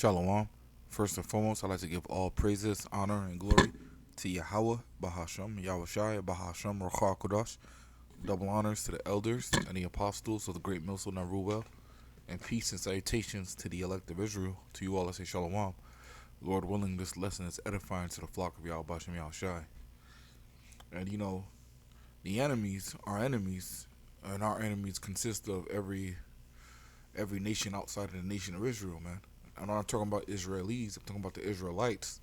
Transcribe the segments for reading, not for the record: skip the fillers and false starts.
Shalom. First and foremost, I'd like to give all praises, honor, and glory to Yahweh, Bahasham, Yahushai, Bahasham, Ruach HaKodesh. Double honors to the elders and the apostles of the great Milso Naruel, and peace and salutations to the elect of Israel. To you all, I say Shalom. Lord willing, this lesson is edifying to the flock of Yahweh, Bahasham, Yahushai. And the enemies are enemies, and our enemies consist of every nation outside of the nation of Israel, man. I'm not talking about Israelis, I'm talking about the Israelites,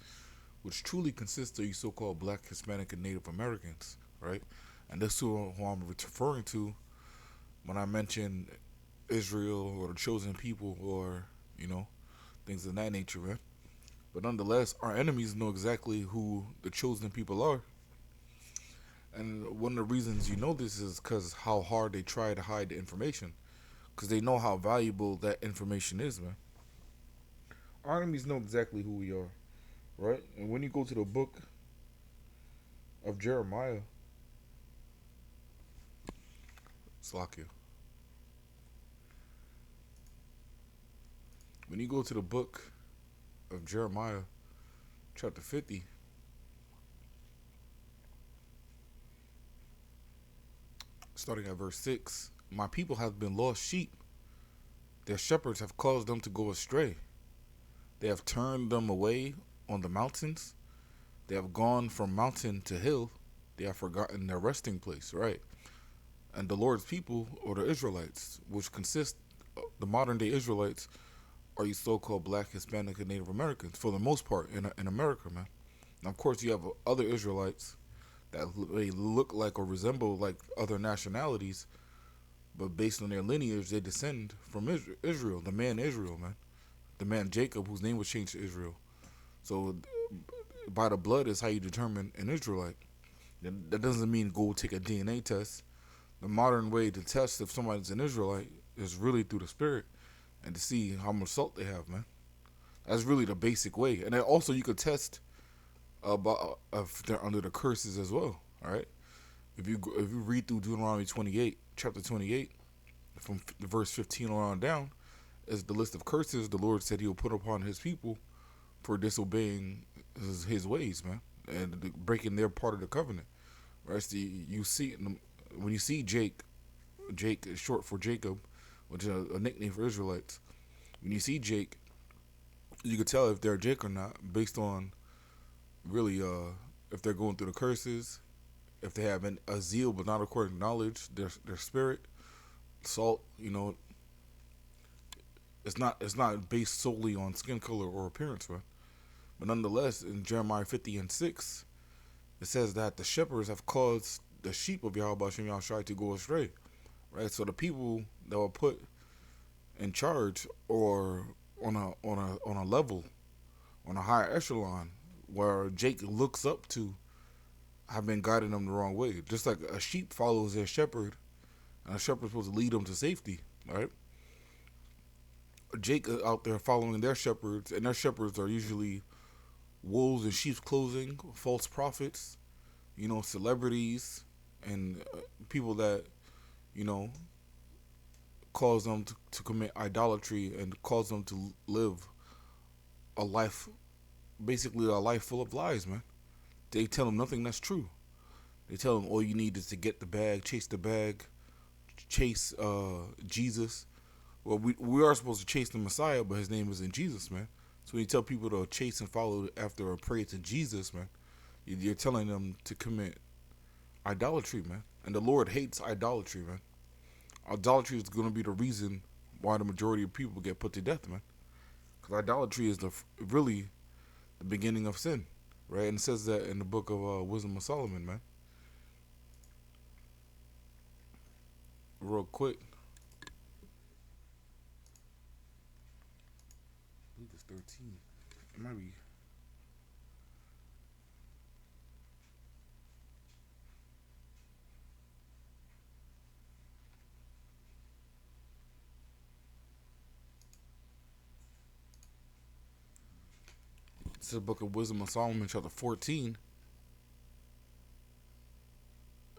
which truly consists of you so-called black, Hispanic, and Native Americans, right? And this is who I'm referring to when I mention Israel or the chosen people or, things of that nature, man. But nonetheless, our enemies know exactly who the chosen people are. And one of the reasons you know this is because how hard they try to hide the information. Because they know how valuable that information is, man. Our enemies know exactly who we are, right? And when you go to the book of Jeremiah, Slakia. When you go to the book of Jeremiah, chapter 50, starting at verse 6, my people have been lost sheep. Their shepherds have caused them to go astray. They have turned them away on the mountains. They have gone from mountain to hill. They have forgotten their resting place, right? And the Lord's people, or the Israelites, which consist of the modern day Israelites, are you so-called black, Hispanic, and Native Americans, for the most part, in America, man. Now, of course, you have other Israelites that they look like or resemble like other nationalities, but based on their lineage, they descend from Israel, the man Israel, man. The man Jacob, whose name was changed to Israel. So, by the blood is how you determine an Israelite. That doesn't mean go take a DNA test. The modern way to test if somebody's an Israelite is really through the spirit and to see how much salt they have, man. That's really the basic way. And then also you could test about if they're under the curses as well. All right. If you read through Deuteronomy 28, chapter 28, from verse 15 on down, is the list of curses the Lord said He will put upon His people for disobeying His ways, man, and breaking their part of the covenant. Right. So you see when you see Jake is short for Jacob, which is a nickname for Israelites. When you see Jake, you can tell if they're Jake or not based on really if they're going through the curses, if they have a zeal but not according to knowledge, their spirit, salt. It's not based solely on skin color or appearance, right? But nonetheless, in Jeremiah 50:6, it says that the shepherds have caused the sheep of Yahweh Shem Yahushai to go astray, right? So the people that were put in charge or on a level, on a higher echelon, where Jake looks up to, have been guiding them the wrong way. Just like a sheep follows their shepherd, and a shepherd's supposed to lead them to safety, right? Jake is out there following their shepherds, and their shepherds are usually wolves in sheep's clothing, false prophets, celebrities, and people that, you know, cause them to commit idolatry and cause them to live a life, basically a life full of lies, man. They tell them nothing that's true. They tell them all you need is to get the bag, chase the bag, chase Jesus. Well, we are supposed to chase the Messiah, but His name isn't Jesus, man. So when you tell people to chase and follow after or pray to Jesus, man, you're telling them to commit idolatry, man. And the Lord hates idolatry, man. Idolatry is going to be the reason why the majority of people get put to death, man. Because idolatry is really the beginning of sin, right? And it says that in the book of Wisdom of Solomon, man. Real quick. I believe it's 13. It might be. It's the book of Wisdom of Solomon, chapter 14,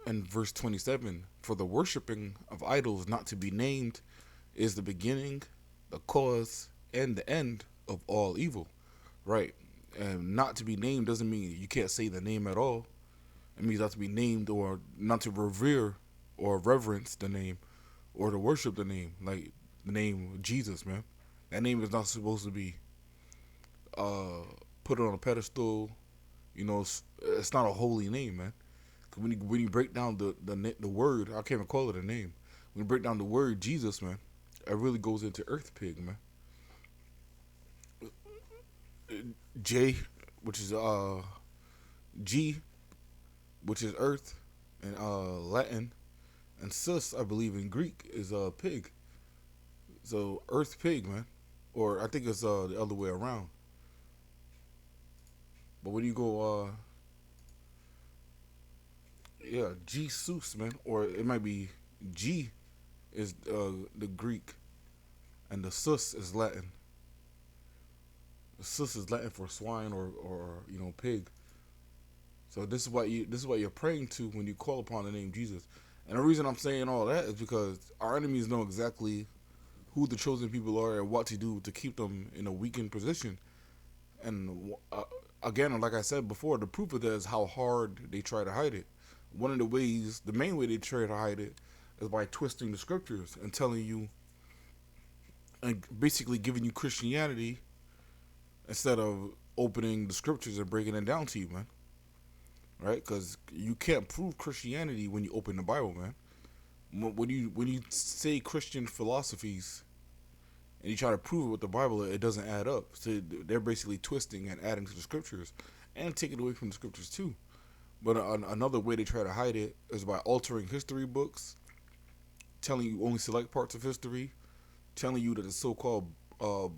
and verse 27. For the worshipping of idols not to be named is the beginning, the cause, and the end of all evil, right? And not to be named doesn't mean you can't say the name at all. It means not to be named or not to revere or reverence the name or to worship the name, like the name Jesus, man. That name is not supposed to be uh, put on a pedestal. It's not a holy name, man. 'Cause when you break down the word, I can't even call it a name. When you break down the word Jesus, man, it really goes into earth pig, man. J, which is G, which is earth, and Latin, and sus, I believe in Greek is pig. So earth pig, man, or I think it's the other way around. But when you go, yeah, Jesus, man, or it might be G is the Greek, and the sus is Latin. The sus is Latin for swine or pig. So this is what you're praying to when you call upon the name Jesus. And the reason I'm saying all that is because our enemies know exactly who the chosen people are and what to do to keep them in a weakened position. And again, like I said before, the proof of that is how hard they try to hide it. One of the ways, the main way they try to hide it, is by twisting the scriptures and telling you, and basically giving you Christianity instead of opening the scriptures and breaking it down to you, man. Right? Because you can't prove Christianity when you open the Bible, man. When you say Christian philosophies and you try to prove it with the Bible, it doesn't add up. So they're basically twisting and adding to the scriptures and taking away from the scriptures too. But another way they try to hide it is by altering history books, telling you only select parts of history, telling you that the so-called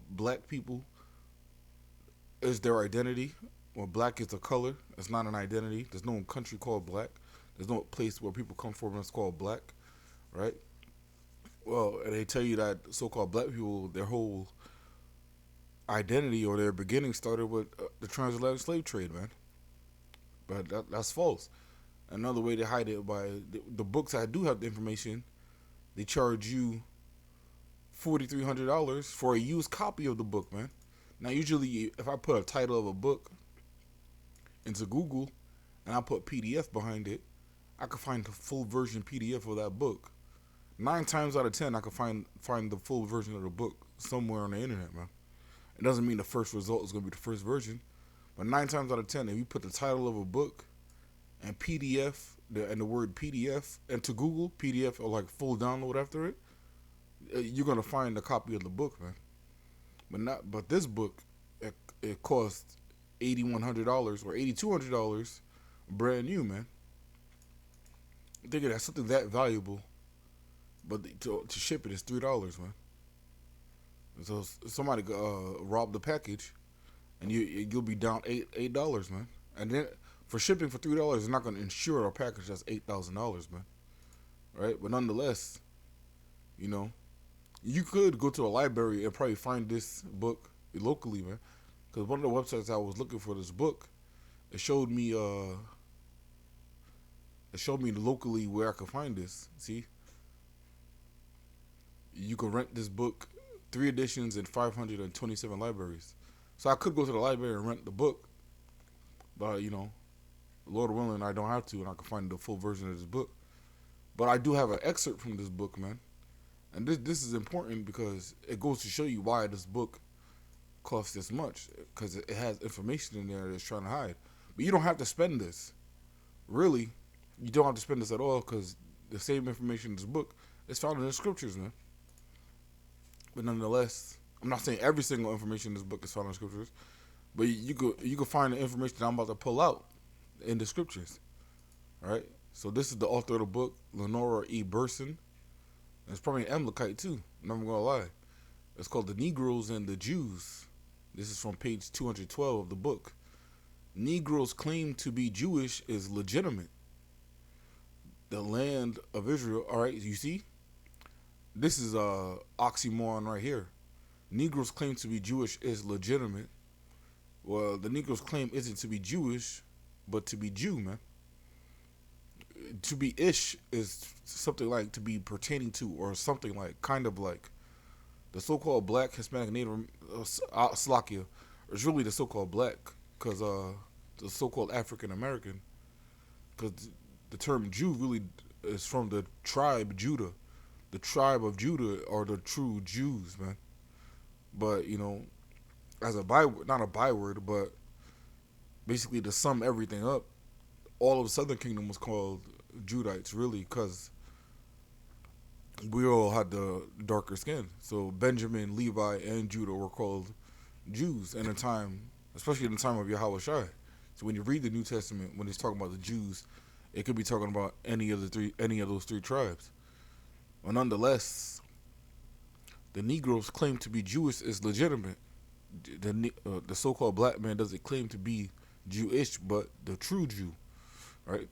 black people is their identity. Well, black is a color. It's not an identity. There's no country called black. There's no place where people come from that's called black, right? Well, and they tell you that so-called black people, their whole identity or their beginning started with the transatlantic slave trade, man. But that's false. Another way to hide it by the books that do have the information, they charge you $4,300 for a used copy of the book, man. Now, usually, if I put a title of a book into Google and I put PDF behind it, I could find the full version PDF of that book. 9 times out of 10, I could find the full version of the book somewhere on the internet, man. It doesn't mean the first result is going to be the first version, but 9 times out of 10, if you put the title of a book and PDF and the word PDF into Google, PDF or like full download after it, you're gonna find a copy of the book, man. But this book, it cost $8,100 or $8,200, brand new, man. I'm thinking that's something that valuable, but to ship it is $3, man. So somebody robbed the package, and you'll be down $8, man. And then for shipping for $3, it's not going to insure a package that's $8,000, man. Right? But nonetheless, you know, you could go to a library and probably find this book locally, man. Because one of the websites I was looking for this book, it showed me locally where I could find this. See, you can rent this book, 3 editions in 527 libraries. So I could go to the library and rent the book, but Lord willing, I don't have to, and I can find the full version of this book. But I do have an excerpt from this book, man. And this is important because it goes to show you why this book costs this much. Because it has information in there that's trying to hide. But you don't have to spend this. Really, you don't have to spend this at all because the same information in this book is found in the scriptures, man. But nonetheless, I'm not saying every single information in this book is found in the scriptures. But you could find the information that I'm about to pull out in the scriptures. Right? So this is the author of the book, Lenora E. Burson. It's probably an Amalekite too. I'm not gonna lie. It's called The Negroes and the Jews. This is from page 212 of the book. Negroes' claim to be Jewish is legitimate. The land of Israel. All right, you see, this is a oxymoron right here. Negroes' claim to be Jewish is legitimate. Well, the Negroes' claim isn't to be Jewish, but to be Jew, man. To be ish is something like to be pertaining to, or something like, kind of like. The so-called black, Hispanic, Native, Slovakia, is really the so-called black, because the so-called African American, because the term Jew really is from the tribe Judah. The tribe of Judah are the true Jews, man. But as a byword, not a byword, but basically to sum everything up, all of the Southern Kingdom was called Judites, really, because we all had the darker skin. So Benjamin, Levi, and Judah were called Jews in a time, especially in the time of Yahweh Shai. So when you read the New Testament, when it's talking about the Jews, it could be talking about any of those three tribes. But nonetheless, the Negroes claim to be Jewish is legitimate. The so-called black man doesn't claim to be Jewish, but the true Jew, right?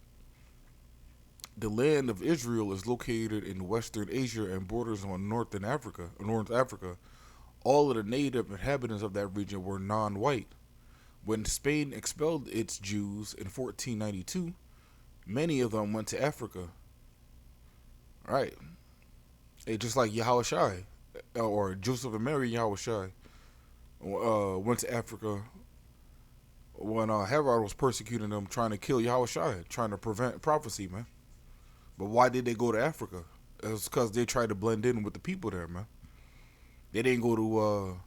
The land of Israel is located in Western Asia and borders on North Africa. All of the native inhabitants of that region were non-white. When Spain expelled its Jews in 1492, many of them went to Africa. Right? It's just like Yahweh Shai, or Joseph and Mary Yahweh Shai, went to Africa when Herod was persecuting them, trying to kill Yahweh Shai, trying to prevent prophecy, man. But why did they go to Africa? It was because they tried to blend in with the people there, man. They didn't go to,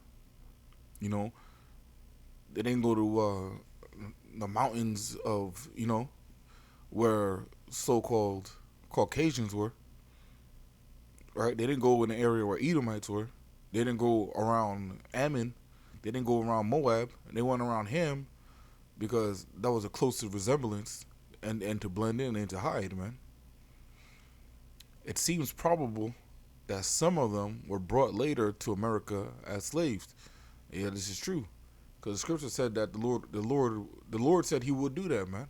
you know, they didn't go to the mountains of, where so-called Caucasians were, right? They didn't go in the area where Edomites were. They didn't go around Ammon. They didn't go around Moab. They went around him because that was a closer resemblance and to blend in and to hide, man. It seems probable that some of them were brought later to America as slaves. Yeah, this is true, because the scripture said that the Lord said He would do that, man.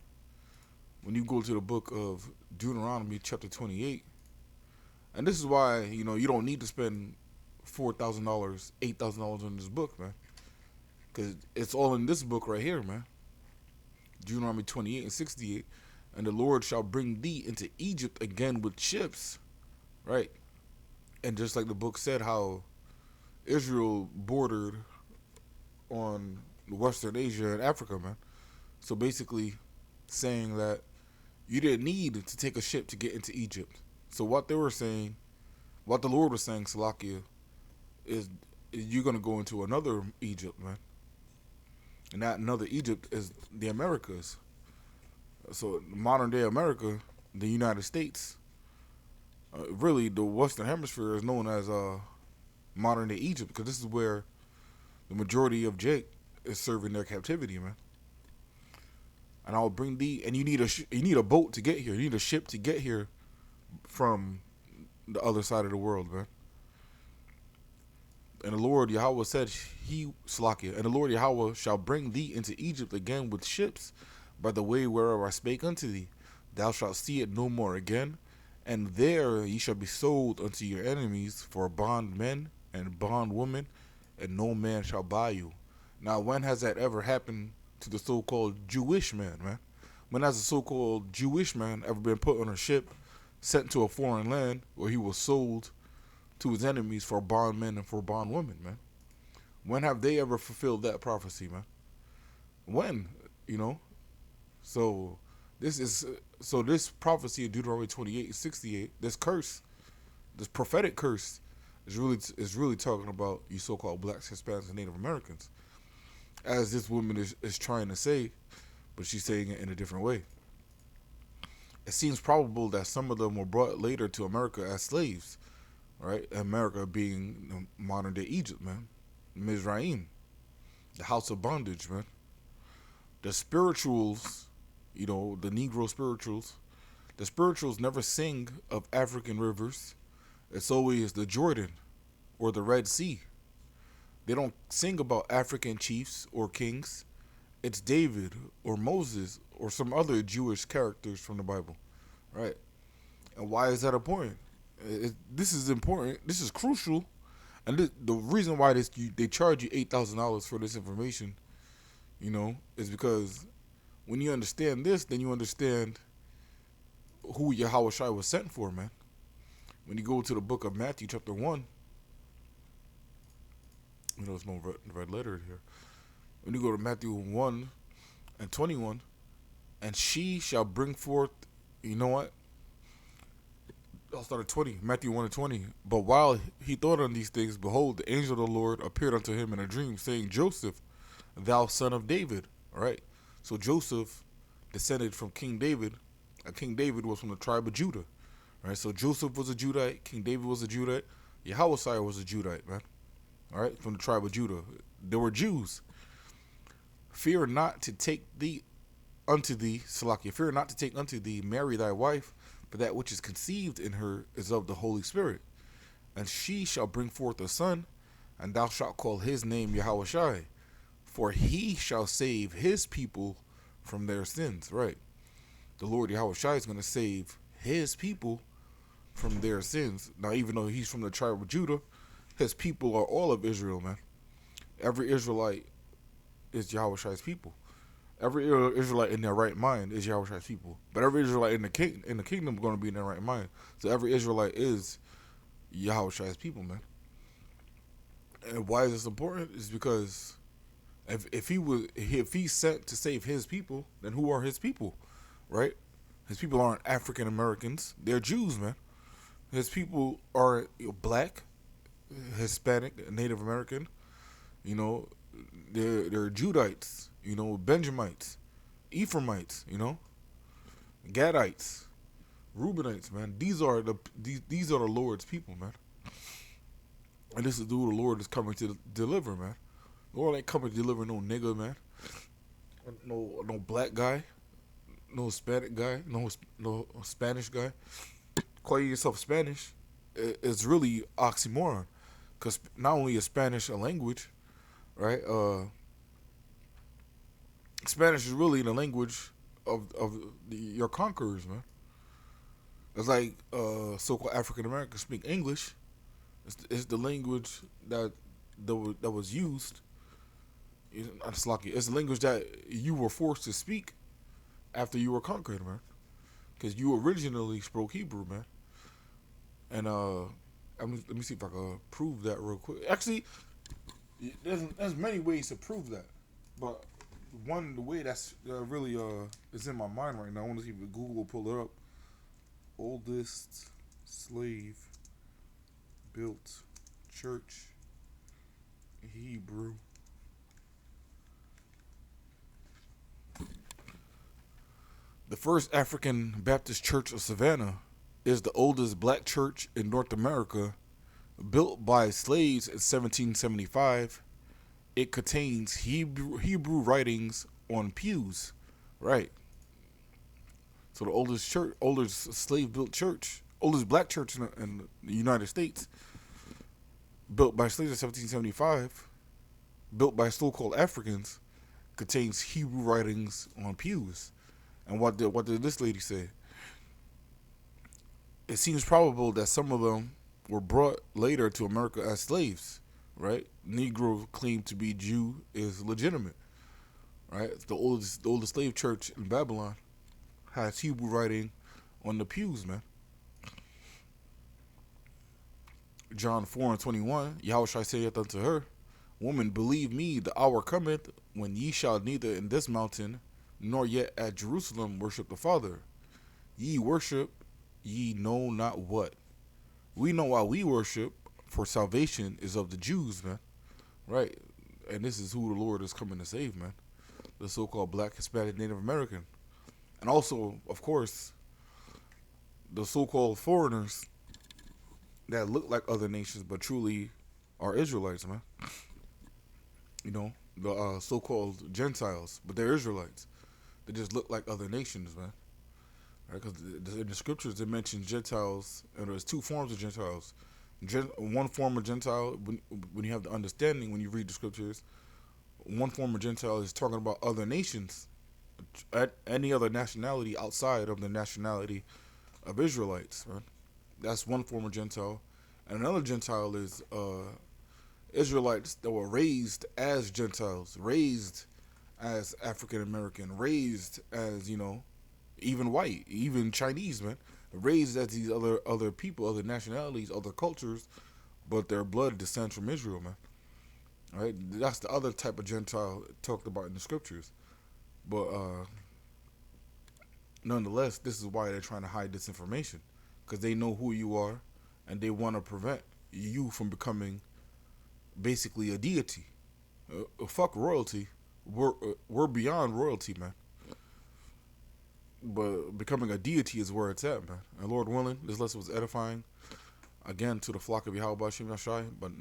When you go to the book of Deuteronomy, chapter 28, and this is why you don't need to spend $4,000, $8,000 on this book, man, because it's all in this book right here, man. Deuteronomy 28 and 68, and the Lord shall bring thee into Egypt again with ships, right? And just like the book said, how Israel bordered on Western Asia and Africa, man. So basically saying that you didn't need to take a ship to get into Egypt. So what they were saying, what the Lord was saying, Salakia, is you're going to go into another Egypt, man. And that another Egypt is the Americas. So modern day America, the United States, really the Western Hemisphere is known as modern day Egypt, because this is where the majority of Jake is serving their captivity, man. And I'll bring thee, and you need a boat to get here. You need a ship to get here from the other side of the world, man. And the Lord Yahweh said, and the Lord Yahweh shall bring thee into Egypt again with ships, by the way whereof I spake unto thee. Thou shalt see it no more again, and there ye shall be sold unto your enemies for bondmen and bondwomen, and no man shall buy you. Now, when has that ever happened to the so-called Jewish man, man? When has a so-called Jewish man ever been put on a ship, sent to a foreign land, where he was sold to his enemies for bondmen and for bondwomen, man? When have they ever fulfilled that prophecy, man? When, So this prophecy of Deuteronomy 28 and 68, this curse, this prophetic curse, is really talking about you so-called blacks, Hispanics, and Native Americans, as this woman is trying to say, but she's saying it in a different way. It seems probable that some of them were brought later to America as slaves, right? America being modern day Egypt, man. Mizraim, the house of bondage, man. The spirituals, the Negro spirituals, the spirituals never sing of African rivers. It's always the Jordan or the Red Sea. They don't sing about African chiefs or kings. It's David or Moses or some other Jewish characters from the Bible, right? And why is that important? This is important. This is crucial. And the reason why they charge you $8,000 for this information, is because when you understand this, then you understand who Yahweh Shai was sent for, man. When you go to the book of Matthew, chapter 1, There's no red letter here. When you go to Matthew 1:21, and she shall bring forth, you know what? I'll start at 20. Matthew 1:20. But while he thought on these things, behold, the angel of the Lord appeared unto him in a dream, saying, Joseph, thou son of David. All right. So Joseph descended from King David. King David was from the tribe of Judah. All right. So Joseph was a Judite. King David was a Judite. Yahweh was a Judite, man. All right. From the tribe of Judah. They were Jews. Fear not to take thee unto thee, Salakia, fear not to take unto thee Mary thy wife, for that which is conceived in her is of the Holy Spirit. And she shall bring forth a son, and thou shalt call his name Yahushai, for he shall save his people from their sins. Right. The Lord Yahushai is going to save his people from their sins. Now, even though he's from the tribe of Judah, his people are all of Israel, man. Every Israelite is Yahushai's people. Every Israelite in their right mind is Yahweh's people. But every Israelite in the kingdom is going to be in their right mind. So every Israelite is Yahweh's people, man. And why is this important? Is because if he's sent to save his people, then who are his people, right? His people aren't African Americans; they're Jews, man. His people are black, Hispanic, Native American. You know, they're Judites. You know, Benjamites, Ephraimites. You know, Gadites, Reubenites, man. These are the Lord's people, man. And this is who the Lord is coming to deliver, man. The Lord ain't coming to deliver no nigga, man. No black guy, no Hispanic guy, no Spanish guy. Calling yourself Spanish is really oxymoron, because not only is Spanish a language, right? Spanish is really the language of your conquerors, man. It's like so-called African Americans speak English. It's the language that was used. It's the language that you were forced to speak after you were conquered, man. Because you originally spoke Hebrew, man. And let me see if I can prove that real quick. Actually, there's many ways to prove that, but the way that's really is in my mind right now. I want to see if Google will pull it up. Oldest slave built church, Hebrew. The first African Baptist Church of Savannah is the oldest black church in North America, built by slaves in 1775. It contains Hebrew writings on pews. Right. So the oldest slave-built church, oldest black church in the United States, built by slaves in 1775, built by so-called Africans, contains Hebrew writings on pews. And what did this lady say? It seems probable that some of them were brought later to America as slaves, right? Negro claim to be Jew is legitimate, right? It's the oldest slave church in Babylon has Hebrew writing on the pews, man. John 4:21, Yahushua saith unto her, Woman, believe me, the hour cometh when ye shall neither in this mountain nor yet at Jerusalem worship the Father. Ye worship, ye know not what. We know why we worship, for salvation is of the Jews, man. Right? And this is who the Lord is coming to save, man. The so-called black, Hispanic, Native American. And also, of course, the so-called foreigners that look like other nations but truly are Israelites, man. You know, the so-called Gentiles, but they're Israelites. They just look like other nations, man. Right? Because in the scriptures it mentions Gentiles, and there's two forms of Gentiles. One form of Gentile, when you have the understanding, when you read the scriptures, one form of Gentile is talking about other nations, any other nationality outside of the nationality of Israelites. Right? That's one form of Gentile. And another Gentile is Israelites that were raised as Gentiles, raised as African American, raised as, you know, even white, even Chinese, man, raised as these other people, other nationalities, other cultures, but their blood descends from Israel, man. Right? That's the other type of Gentile talked about in the scriptures. But nonetheless, this is why they're trying to hide this information, because they know who you are, and they want to prevent you from becoming basically a deity. Fuck royalty. We're beyond royalty, man. But becoming a deity is where it's at, man. And Lord willing, this lesson was edifying again to the flock of Yahweh Bashim Yashai. But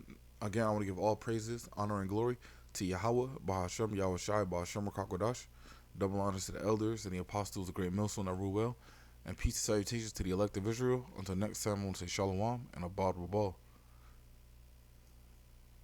again, I want to give all praises, honor, and glory to Yahweh, Bahashem, Yahweh Shai, Bahashem Rakakwadash. Double honors to the elders and the apostles, the great millstone that rule well. And peace and salutations to the elect of Israel. Until next time, I want to say Shalom and Abad Rabal.